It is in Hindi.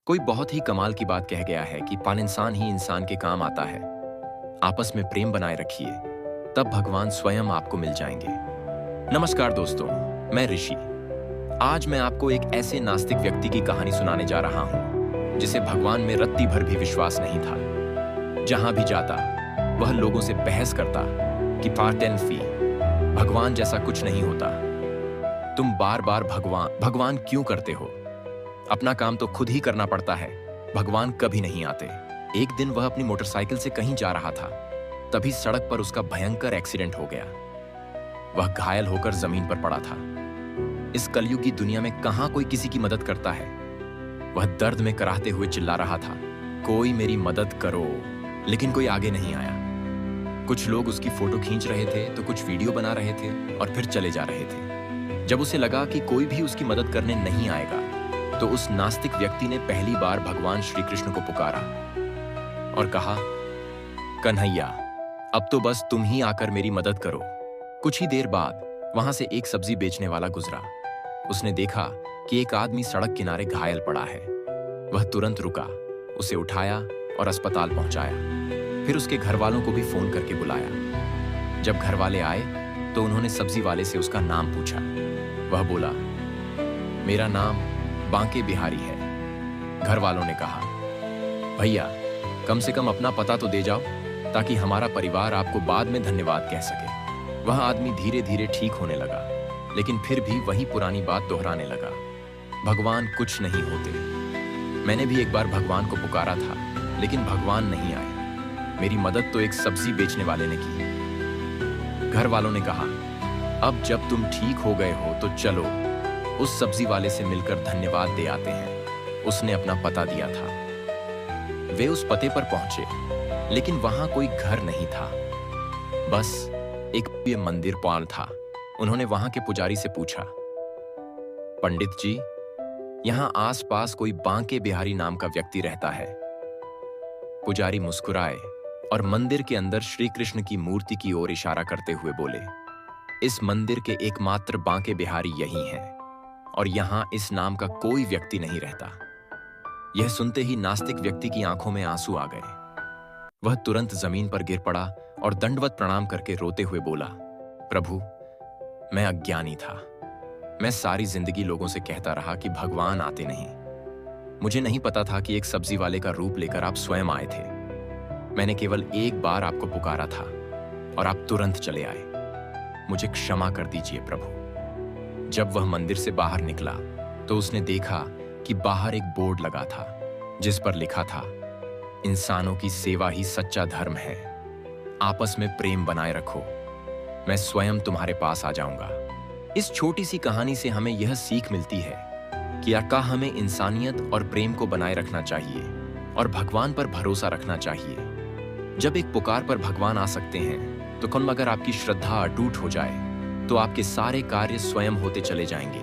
कोई बहुत ही कमाल की बात कह गया है कि पान इंसान ही इंसान के काम आता है। आपस में प्रेम बनाए रखिए, तब भगवान स्वयं आपको मिल जाएंगे। नमस्कार दोस्तों, मैं ऋषि। आज मैं आपको एक ऐसे नास्तिक व्यक्ति की कहानी सुनाने जा रहा हूं जिसे भगवान में रत्ती भर भी विश्वास नहीं था। जहां भी जाता वह लोगों से बहस करता कि पार्टेनफी भगवान जैसा कुछ नहीं होता। तुम बार बार भगवान भगवान क्यों करते हो? अपना काम तो खुद ही करना पड़ता है, भगवान कभी नहीं आते। एक दिन वह अपनी मोटरसाइकिल से कहीं जा रहा था, तभी सड़क पर उसका भयंकर एक्सीडेंट हो गया। वह घायल होकर जमीन पर पड़ा था। इस कलयुगी दुनिया में कहां कोई किसी की मदद करता है। वह दर्द में कराहते हुए चिल्ला रहा था, कोई मेरी मदद करो, लेकिन कोई आगे नहीं आया। कुछ लोग उसकी फोटो खींच रहे थे तो कुछ वीडियो बना रहे थे और फिर चले जा रहे थे। जब उसे लगा कि कोई भी उसकी मदद करने नहीं आएगा, तो उस नास्तिक व्यक्ति ने पहली बार भगवान श्री कृष्ण को पुकारा और कहा, कन्हैया, अब तो बस तुम ही आकर मेरी मदद करो। कुछ ही देर बाद वहां से एक सब्जी बेचने वाला गुजरा। उसने देखा कि एक आदमी सड़क किनारे घायल पड़ा है। वह तुरंत रुका, उसे उठाया और अस्पताल पहुंचाया। फिर उसके घर वालों को भी फोन करके बुलाया। जब घर वाले आए तो उन्होंने सब्जी वाले से उसका नाम पूछा। वह बोला, मेरा नाम बांके बिहारी है। घर वालों ने कहा, भैया कम से कम अपना पता तो दे जाओ, ताकि हमारा परिवार आपको बाद में धन्यवाद कह सके। वह आदमी धीरे धीरे ठीक होने लगा, लेकिन फिर भी वही पुरानी बात दोहराने लगा, भगवान कुछ नहीं होते। मैंने भी एक बार भगवान को पुकारा था, लेकिन भगवान नहीं आए। मेरी मदद तो एक सब्जी बेचने वाले ने की। घर वालों ने कहा, अब जब तुम ठीक हो गए हो तो चलो उस सब्जी वाले से मिलकर धन्यवाद दे आते हैं। उसने अपना पता दिया था। वे उस पते पर पहुंचे, लेकिन वहां कोई घर नहीं था, बस एक मंदिर पाल था। उन्होंने वहां के पुजारी से पूछा, पंडित जी, यहां आसपास कोई बांके बिहारी नाम का व्यक्ति रहता है? पुजारी मुस्कुराए और मंदिर के अंदर श्री कृष्ण की मूर्ति की ओर इशारा करते हुए बोले, इस मंदिर के एकमात्र बांके बिहारी यही हैं, और यहां इस नाम का कोई व्यक्ति नहीं रहता। यह सुनते ही नास्तिक व्यक्ति की आंखों में आंसू आ गए। वह तुरंत जमीन पर गिर पड़ा और दंडवत प्रणाम करके रोते हुए बोला, प्रभु, मैं अज्ञानी था। मैं सारी जिंदगी लोगों से कहता रहा कि भगवान आते नहीं। मुझे नहीं पता था कि एक सब्जी वाले का रूप लेकर आप स्वयं आए थे। मैंने केवल एक बार आपको पुकारा था और आप तुरंत चले आए। मुझे क्षमा कर दीजिए प्रभु। जब वह मंदिर से बाहर निकला तो उसने देखा कि बाहर एक बोर्ड लगा था, जिस पर लिखा था, इंसानों की सेवा ही सच्चा धर्म है। आपस में प्रेम बनाए रखो, मैं स्वयं तुम्हारे पास आ जाऊंगा। इस छोटी सी कहानी से हमें यह सीख मिलती है कि क्या हमें इंसानियत और प्रेम को बनाए रखना चाहिए और भगवान पर भरोसा रखना चाहिए। जब एक पुकार पर भगवान आ सकते हैं, तो कौन मगर आपकी श्रद्धा अटूट हो जाए तो आपके सारे कार्य स्वयं होते चले जाएंगे।